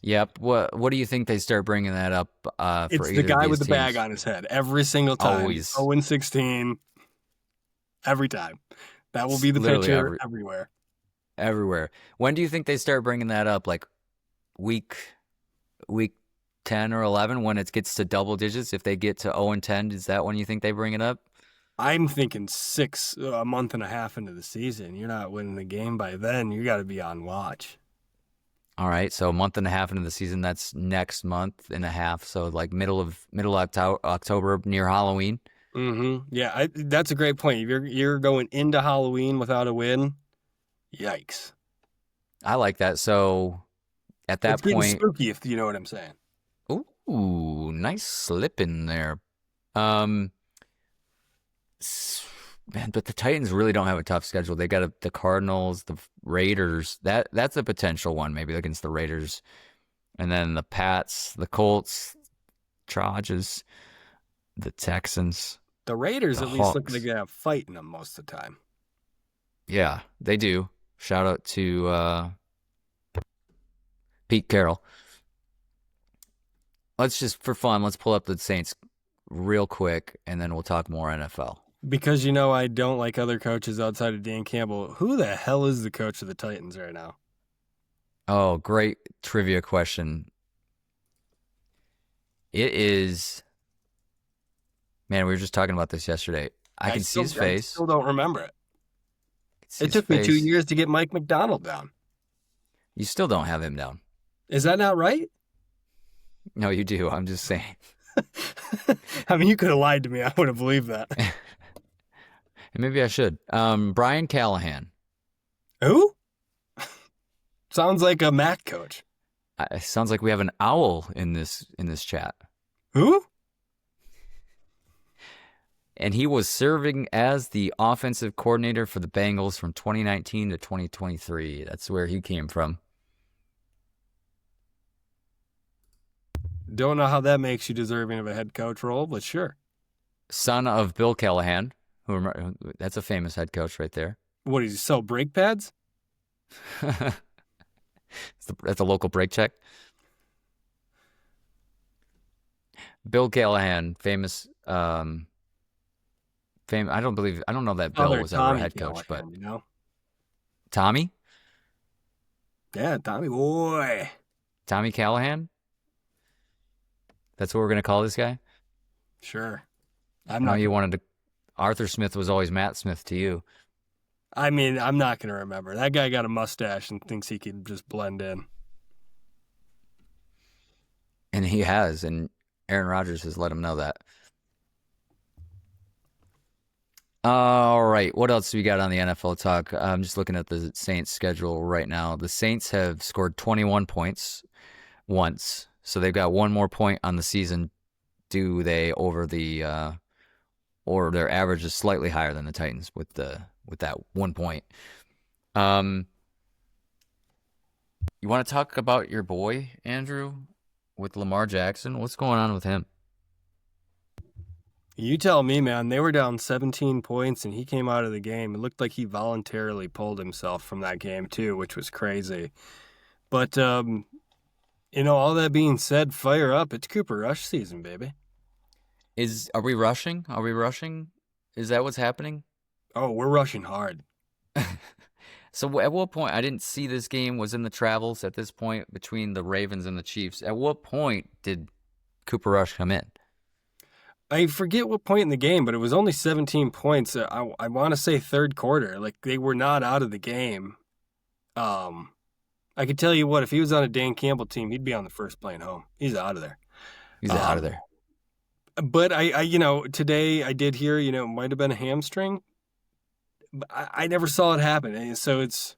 Yep. What do you think they start bringing that up for? It's the guy with the bag on his head every single time. Always 0-16 every time. That will be the picture everywhere. Everywhere. When do you think they start bringing that up? Like week 10 or 11, when it gets to double digits? If they get to 0-10, is that when you think they bring it up? I'm thinking a month and a half into the season. You're not winning the game by then. You got to be on watch. All right, so a month and a half into the season, that's next month and a half. So like middle October near Halloween. Yeah, that's a great point. If you're going into Halloween without a win, yikes. I like that. So at that It's getting point, spooky, if you know what I'm saying. ooh, nice slip in there. Um, Man, but the Titans really don't have a tough schedule. They got the Cardinals, the Raiders. That's a potential one, maybe against the Raiders, and then the Pats, the Colts, Chargers, the Texans, The Raiders the at least look Hawks. like they have fight in them most of the time. Yeah, they do. Shout out to Pete Carroll. Let's just, for fun, let's pull up the Saints real quick, and then we'll talk more NFL. Because I don't like other coaches outside of Dan Campbell. Who the hell is the coach of the Titans right now? Oh, great trivia question. It is, man, we were just talking about this yesterday. I can see his I face. still don't remember it. See It his took me 2 face. years to get Mike McDonald down. You still don't have him down. Is that not right? No, you do. I'm just saying. I mean, you could have lied to me. I would have believed that. And maybe I should. Brian Callahan. Who? Sounds like a Mac coach. It sounds like we have an owl in this chat. Who? And he was serving as the offensive coordinator for the Bengals from 2019 to 2023. That's where he came from. Don't know how that makes you deserving of a head coach role, but sure. Son of Bill Callahan. That's a famous head coach right there. What, does he sell brake pads? That's a local brake check. Bill Callahan, famous. I don't know that Bill was ever a head coach, but Tommy? Yeah, Tommy boy. Tommy Callahan? That's what we're going to call this guy? Sure. Arthur Smith was always Matt Smith to you. I mean, I'm not going to remember. That guy got a mustache and thinks he can just blend in. And he has, and Aaron Rodgers has let him know that. All right, what else do we got on the NFL talk? I'm just looking at the Saints schedule right now. The Saints have scored 21 points once, so they've got one more point on the season. Do they over the or their average is slightly higher than the Titans with that 1 point. You want to talk about your boy, Andrew, with Lamar Jackson? What's going on with him? You tell me, man. They were down 17 points, and he came out of the game. It looked like he voluntarily pulled himself from that game, too, which was crazy. But, all that being said, fire up. It's Cooper Rush season, baby. Are we rushing? Are we rushing? Is that what's happening? Oh, we're rushing hard. So at what point, I didn't see this game was in the travels at this point between the Ravens and the Chiefs. At what point did Cooper Rush come in? I forget what point in the game, but it was only 17 points. I want to say third quarter. Like, they were not out of the game. I could tell you what, if he was on a Dan Campbell team, he'd be on the first plane home. He's out of there. He's out of there. But I today I did hear, it might have been a hamstring. But I never saw it happen. And so it's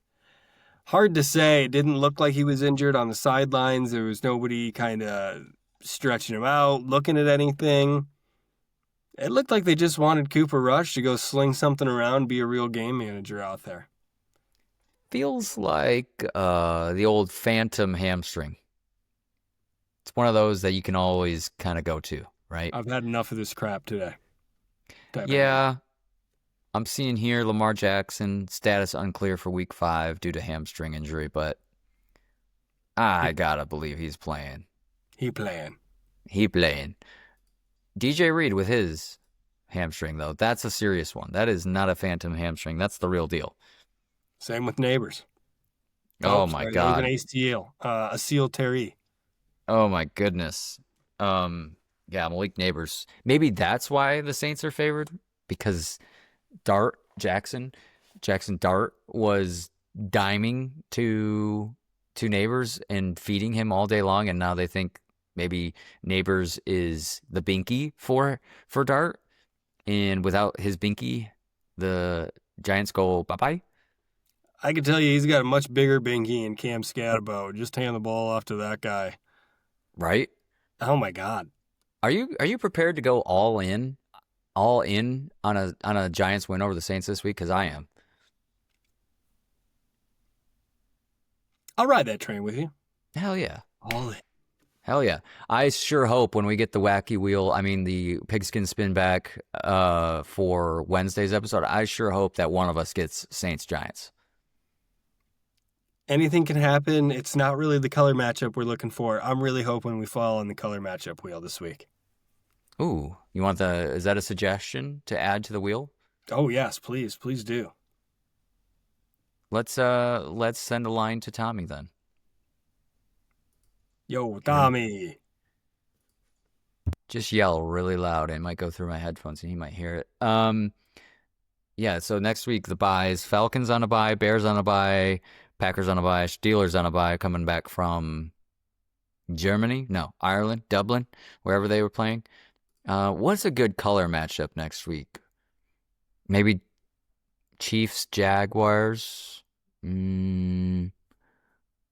hard to say. It didn't look like he was injured on the sidelines. There was nobody kind of stretching him out, looking at anything. It looked like they just wanted Cooper Rush to go sling something around, be a real game manager out there. Feels like the old phantom hamstring. It's one of those that you can always kind of go to, right? I've had enough of this crap today. Yeah. I'm seeing here Lamar Jackson, status unclear for week 5 due to hamstring injury, but I gotta believe he's playing. He playing. DJ Reed with his hamstring, though, that's a serious one. That is not a phantom hamstring. That's the real deal. Same with Neighbors. Oh my God. Even ACL, Aceel Terry. Oh my goodness. Yeah, Malik Neighbors. Maybe that's why the Saints are favored because Dart Jackson Dart was diming to Neighbors and feeding him all day long, and now they think maybe Neighbors is the binky for Dart, and without his binky, the Giants go bye bye. I can tell you he's got a much bigger binky in Cam Scatterbo. Just hand the ball off to that guy. Right? Oh my God. Are you prepared to go all in on a Giants win over the Saints this week? Because I am. I'll ride that train with you. Hell yeah. All in. Hell yeah. I sure hope when we get the wacky wheel, I mean the pigskin spin back for Wednesday's episode, I sure hope that one of us gets Saints Giants. Anything can happen. It's not really the color matchup we're looking for. I'm really hoping we fall on the color matchup wheel this week. Ooh, is that a suggestion to add to the wheel? Oh yes, please do. Let's send a line to Tommy then. Yo, Tommy. Just yell really loud. It might go through my headphones and he might hear it. Yeah, so next week the buys, Falcons on a bye, Bears on a bye, Packers on a bye, Steelers on a bye, coming back from Germany? No, Ireland, Dublin, wherever they were playing. What's a good color matchup next week? Maybe Chiefs, Jaguars.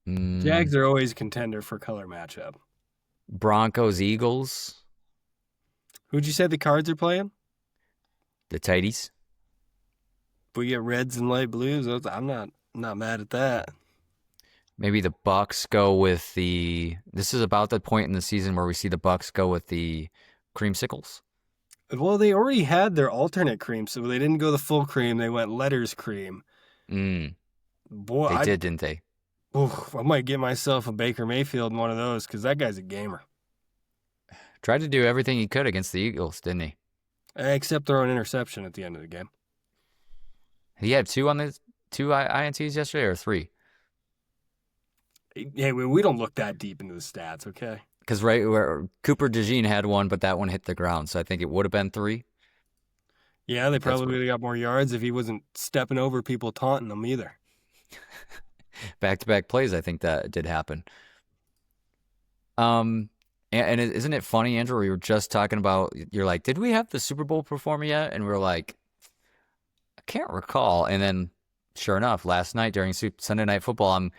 Jags are always a contender for color matchup. Broncos, Eagles. Who'd you say the Cards are playing? The Tighties. We get reds and light blues. I'm not mad at that. Maybe the Bucks go with the. This is about the point in the season where we see the Bucks go with the creamsicles. Well, they already had their alternate cream, so they didn't go the full cream. They went letters cream. Boy, they did, didn't they? Oof, I might get myself a Baker Mayfield in one of those because that guy's a gamer. Tried to do everything he could against the Eagles, didn't he? Except throw an interception at the end of the game. He had two INTs yesterday, or 3? Hey, we don't look that deep into the stats, okay? Because right where Cooper DeJean had one, but that one hit the ground, so I think it would have been 3. Yeah, they probably would have got more yards if he wasn't stepping over people taunting them either. Back-to-back plays, I think that did happen. And isn't it funny, Andrew? We were just talking about. You're like, did we have the Super Bowl performer yet? And we are like, I can't recall. And then, sure enough, last night during Sunday Night Football,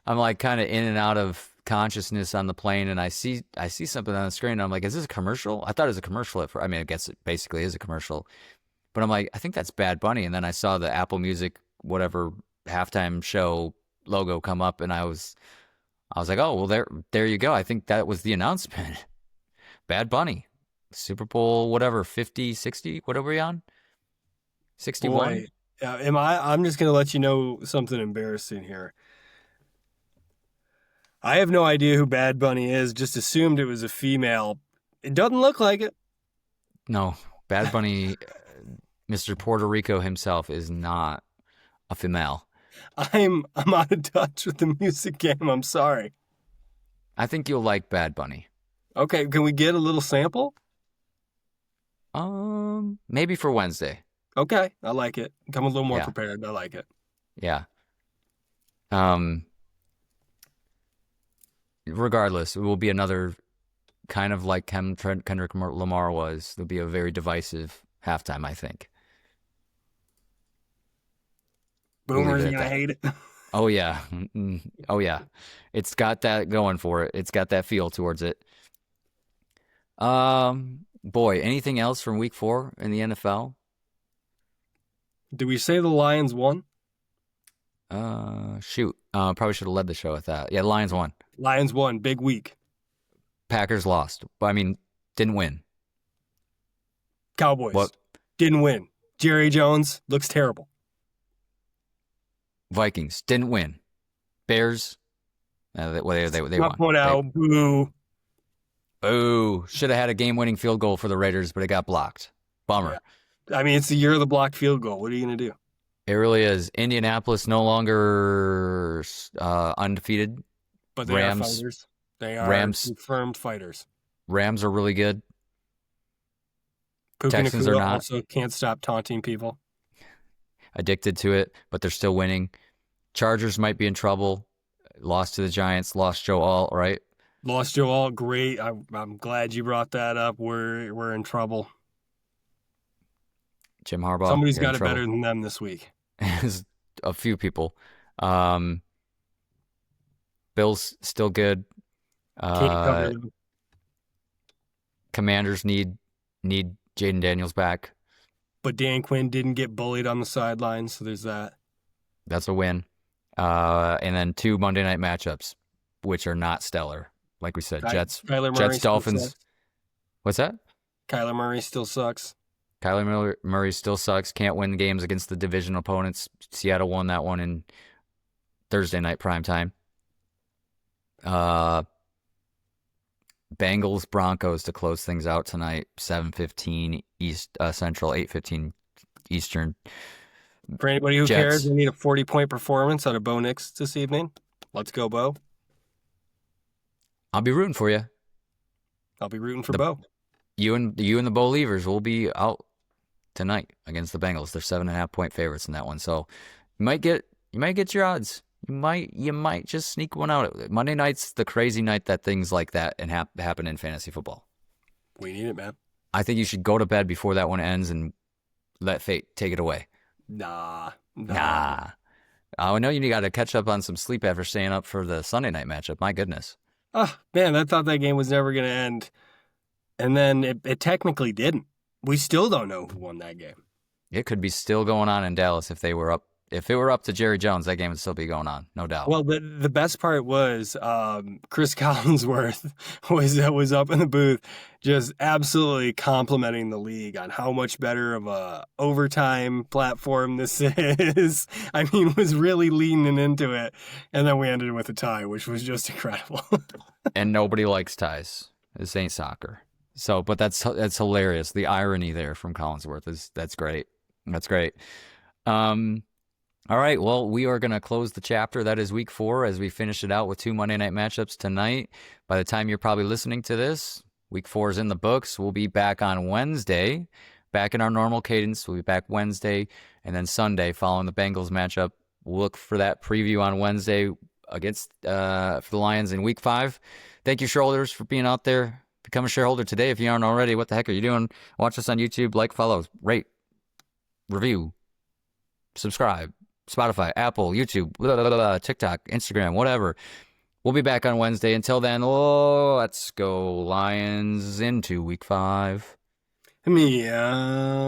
I'm like kind of in and out of consciousness on the plane, and I see something on the screen, and I'm like, is this a commercial? I thought it was a commercial at first. I mean, I guess it basically is a commercial, but I'm like, I think that's Bad Bunny. And then I saw the Apple Music whatever halftime show logo come up, and I was like, oh well, there you go. I think that was the announcement. Bad Bunny, Super Bowl whatever, 50, 60, what are we on? 61. I'm just gonna let you know something embarrassing here. I have no idea who Bad Bunny is. Just assumed it was a female. It doesn't look like it. No, Bad Bunny, Mr. Puerto Rico himself, is not a female. I'm out of touch with the music game. I'm sorry. I think you'll like Bad Bunny. Okay, can we get a little sample? Maybe for Wednesday. Okay, I like it. Come a little more prepared. I like it. Yeah. Regardless, it will be another kind of like Kendrick Lamar was. There'll be a very divisive halftime, I think. Boomers are gonna hate it. Oh yeah. Oh yeah. It's got that going for it. It's got that feel towards it. Boy, anything else from week 4 in the NFL? Do we say the Lions won? Shoot. Probably should have led the show with that. Yeah, the Lions won. Lions won. Big week. Packers lost. I mean, didn't win. Cowboys. What? Didn't win. Jerry Jones looks terrible. Vikings didn't win. Bears, they won. Point out. Boo. Boo. Should have had a game-winning field goal for the Raiders, but it got blocked. Bummer. Yeah. I mean, it's the year of the blocked field goal. What are you going to do? It really is. Indianapolis no longer undefeated. But they are fighters. They are confirmed fighters. Rams are really good. Puka Texans are Nakua not also can't stop taunting people. addicted to it, but they're still winning. Chargers might be in trouble. Lost to the Giants, lost Joe Alt, right? Lost Joe Alt, great. I'm glad you brought that up. We're in trouble. Jim Harbaugh, Somebody's you're in got it trouble. better than them this week. A few people. Bills still good. Can't cover them. Commanders need Jaden Daniels back. But Dan Quinn didn't get bullied on the sidelines, so there's that. That's a win. And then 2 Monday night matchups, which are not stellar. Like we said, Jets, Dolphins. What's that? Kyler Murray still sucks. Kyler Murray still sucks. Can't win games against the division opponents. Seattle won that one in Thursday night primetime. Bengals Broncos to close things out tonight. 7:15 East Central, 8:15 Eastern. For anybody who Jets. cares, we need a 40-point performance out of Bo Nix this evening. Let's go, Bo. I'll be rooting for you. I'll be rooting for Bo. You and the Bo Leavers will be out tonight against the Bengals. They're 7.5-point favorites in that one, so you might get your odds. You might just sneak one out. Monday night's the crazy night that things like that and happen in fantasy football. We need it, man. I think you should go to bed before that one ends and let fate take it away. Nah. I know you got to catch up on some sleep after staying up for the Sunday night matchup. My goodness. Oh, man, I thought that game was never going to end. And then it technically didn't. We still don't know who won that game. It could be still going on in Dallas if they were up. If it were up to Jerry Jones, that game would still be going on, no doubt. Well, the best part was Chris Collinsworth was up in the booth just absolutely complimenting the league on how much better of a overtime platform this is. I mean, was really leaning into it. And then we ended with a tie, which was just incredible. And nobody likes ties. This ain't soccer. So, but that's hilarious. The irony there from Collinsworth that's great. That's great. All right, well, we are going to close the chapter. That is week 4 as we finish it out with 2 Monday night matchups tonight. By the time you're probably listening to this, week 4 is in the books. We'll be back on Wednesday, back in our normal cadence. We'll be back Wednesday and then Sunday following the Bengals matchup. We'll look for that preview on Wednesday against for the Lions in week 5. Thank you, shareholders, for being out there. Become a shareholder today if you aren't already. What the heck are you doing? Watch us on YouTube, like, follow, rate, review, subscribe. Spotify, Apple, YouTube, TikTok, Instagram, whatever. We'll be back on Wednesday. Until then, let's go Lions into week 5. Meow.